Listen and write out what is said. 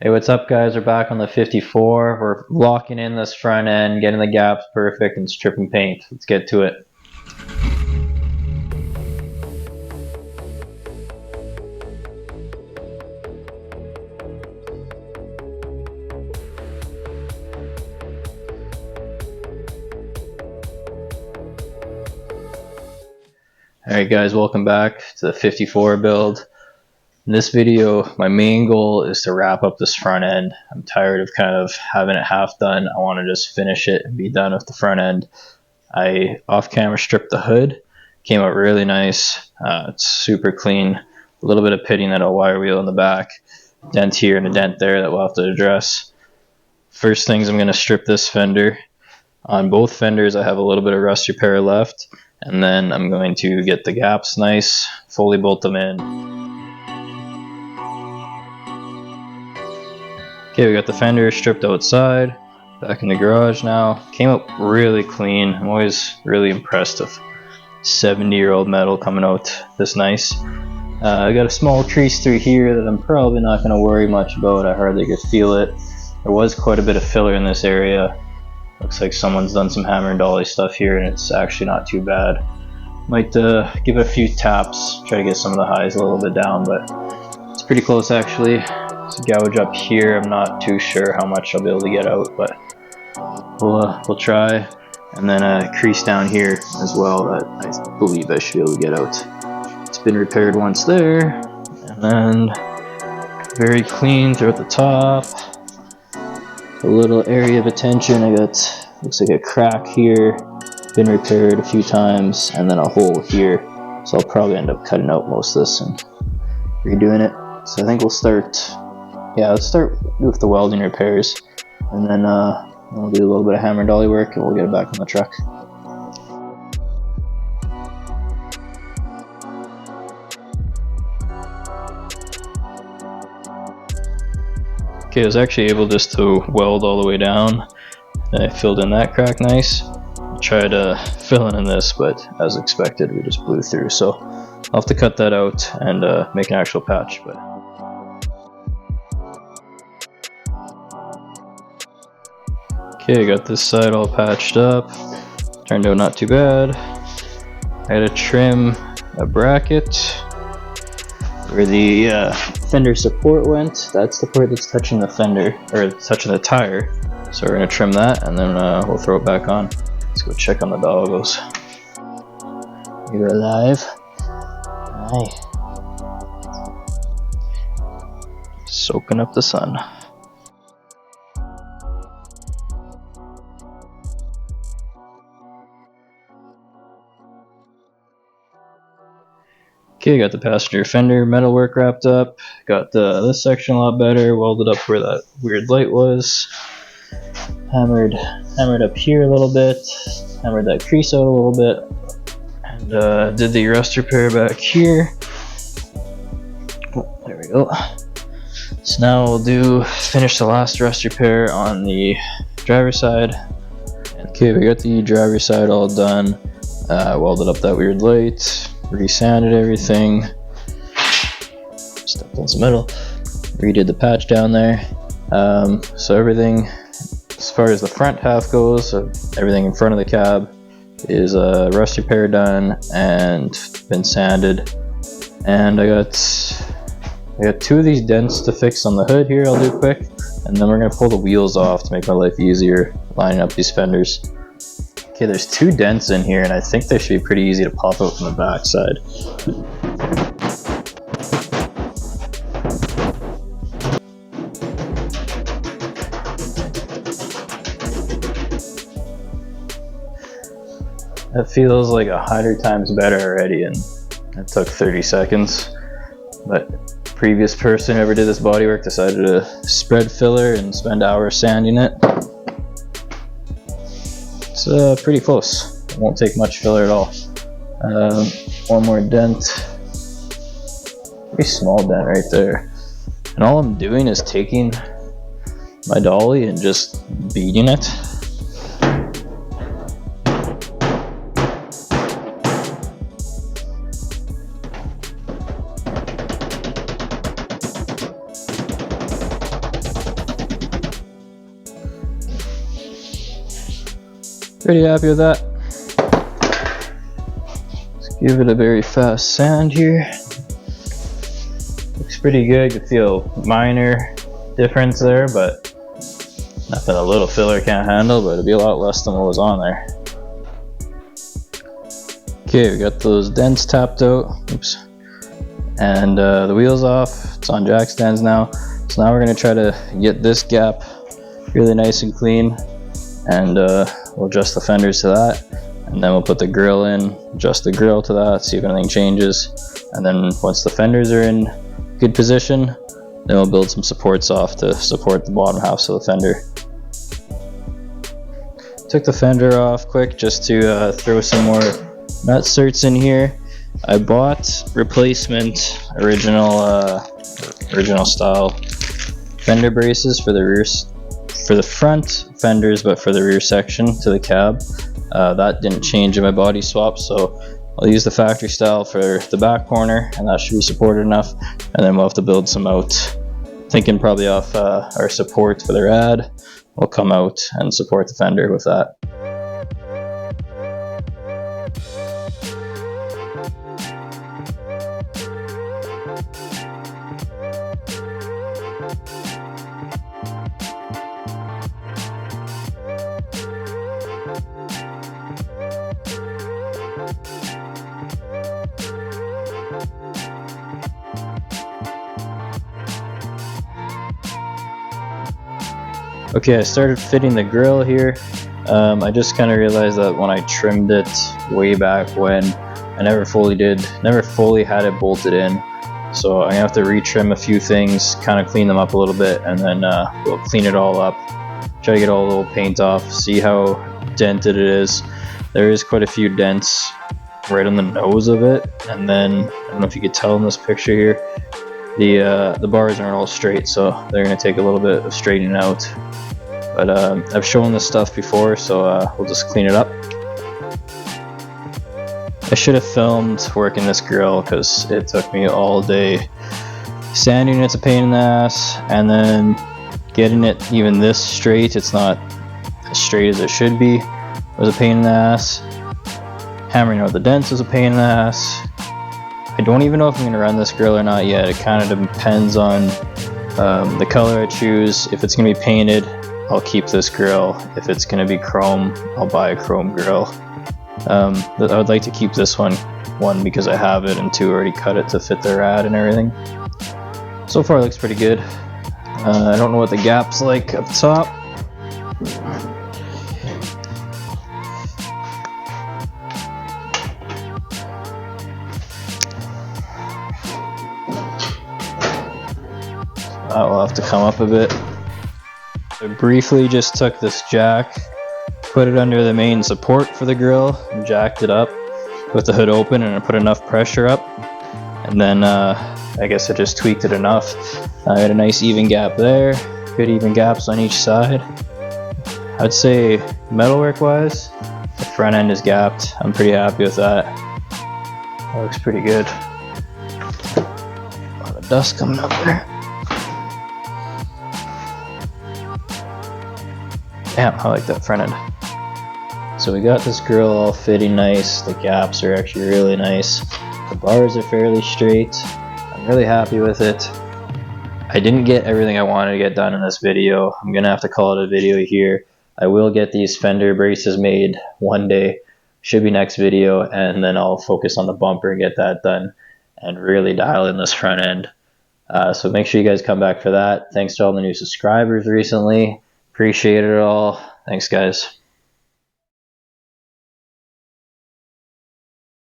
Hey, what's up guys? We're back on the 54. We're locking in this front end, getting the gaps perfect and stripping paint. Let's get to it. Alright guys, welcome back to the 54 build. In this video, my main goal is to wrap up this front end. I'm tired of kind of having it half done. I want to just finish it and be done with the front end. I off camera stripped the hood, came out really nice. It's super clean. A little bit of pitting that a wire wheel in the back, dent here and a dent there that we'll have to address. First things, I'm going to strip this fender. On both fenders I have a little bit of rust repair left, and then I'm going to get the gaps nice, fully bolt them in. Okay, we got the fender stripped outside, back in the garage now. Came out really clean. I'm always really impressed with 70-year-old metal coming out this nice. I got a small crease through here that I'm probably not going to worry much about. I hardly could feel it. There was quite a bit of filler in this area. Looks like someone's done some hammer and dolly stuff here, and it's actually not too bad. Might give it a few taps, try to get some of the highs a little bit down, but it's pretty close actually. There's a gouge up here. I'm not too sure how much I'll be able to get out, but we'll try. And then a crease down here as well that I believe I should be able to get out. It's been repaired once there, and then very clean throughout the top. A little area of attention, I got, looks like a crack here, been repaired a few times, and then a hole here. So I'll probably end up cutting out most of this and redoing it. So I think we'll start, let's start with the welding repairs, and then we'll do a little bit of hammer and dolly work, and we'll get it back on the truck. Okay, I was actually able just to weld all the way down, and I filled in that crack nice. I tried filling in this, but as expected, we just blew through. So I'll have to cut that out and make an actual patch. But okay, I got this side all patched up. Turned out not too bad. I had to trim a bracket where the fender support went. That's the part that's touching the fender, or touching the tire. So we're gonna trim that, and then we'll throw it back on. Let's go check on the doggos. You're alive. Hi. Soaking up the sun. Okay, got the passenger fender metalwork wrapped up. Got this section a lot better, welded up where that weird light was. Hammered up here a little bit. Hammered that crease out a little bit. And did the rust repair back here. Oh, there we go. So now we'll finish the last rust repair on the driver's side. Okay, we got the driver's side all done. Welded up that weird light. Resanded everything, stepped on some metal, redid the patch down there. So everything, as far as the front half goes, everything in front of the cab is rust repair done and been sanded. And I got two of these dents to fix on the hood here. I'll do quick, and then we're gonna pull the wheels off to make my life easier lining up these fenders. Okay, there's two dents in here, and I think they should be pretty easy to pop out from the back side. That feels like 100 times better already, and it took 30 seconds. But previous person who ever did this bodywork decided to spread filler and spend hours sanding it. It's pretty close. It won't take much filler at all. One more dent. Pretty small dent right there. And all I'm doing is taking my dolly and just beating it. Pretty happy with that. Let's give it a very fast sand here. Looks pretty good. You feel minor difference there, but nothing a little filler can't handle, but it'll be a lot less than what was on there. Okay, we got those dents tapped out. Oops. And the wheels off. It's on jack stands now. So now we're gonna try to get this gap really nice and clean, and we'll adjust the fenders to that, and then we'll put the grill in, adjust the grill to that, see if anything changes, and then once the fenders are in good position, then we'll build some supports off to support the bottom half of the fender. Took the fender off quick just to throw some more nut certs in here. I bought replacement original style fender braces for the rear, for the front fenders, but for the rear section to the cab. That didn't change in my body swap, so I'll use the factory style for the back corner, and that should be supported enough. And then we'll have to build some out. Thinking probably off our support for the rad. We'll come out and support the fender with that. Okay, I started fitting the grill here. I just kind of realized that when I trimmed it way back when, I never fully had it bolted in. So I'm gonna have to retrim a few things, kind of clean them up a little bit, and then we'll clean it all up. Try to get all the little paint off, see how dented it is. There is quite a few dents right on the nose of it, and then I don't know if you could tell in this picture here, the bars aren't all straight, so they're gonna take a little bit of straightening out. But I've shown this stuff before, so we'll just clean it up. I should have filmed working this grill because it took me all day. Sanding it's a pain in the ass, and then getting it even this straight, it's not as straight as it should be, was a pain in the ass. Hammering out the dents was a pain in the ass. I don't even know if I'm going to run this grill or not yet. It kind of depends on the color I choose. If it's going to be painted, I'll keep this grill. If it's going to be chrome, I'll buy a chrome grill. I would like to keep this one because I have it, and two, already cut it to fit the rad and everything. So far it looks pretty good. I don't know what the gap's like up top. That will have to come up a bit. I briefly just took this jack, put it under the main support for the grill, and jacked it up with the hood open, and I put enough pressure up, and then I guess I just tweaked it enough. I had a nice even gap there, good even gaps on each side. I'd say metalwork wise, the front end is gapped. I'm pretty happy with that. That looks pretty good. A lot of dust coming up there. Damn, I like that front end. So we got this grill all fitting nice. The gaps are actually really nice. The bars are fairly straight. I'm really happy with it. I didn't get everything I wanted to get done in this video. I'm gonna have to call it a video here. I will get these fender braces made one day. Should be next video, and then I'll focus on the bumper and get that done and really dial in this front end. So make sure you guys come back for that. Thanks to all the new subscribers recently. Appreciate it all. Thanks, guys.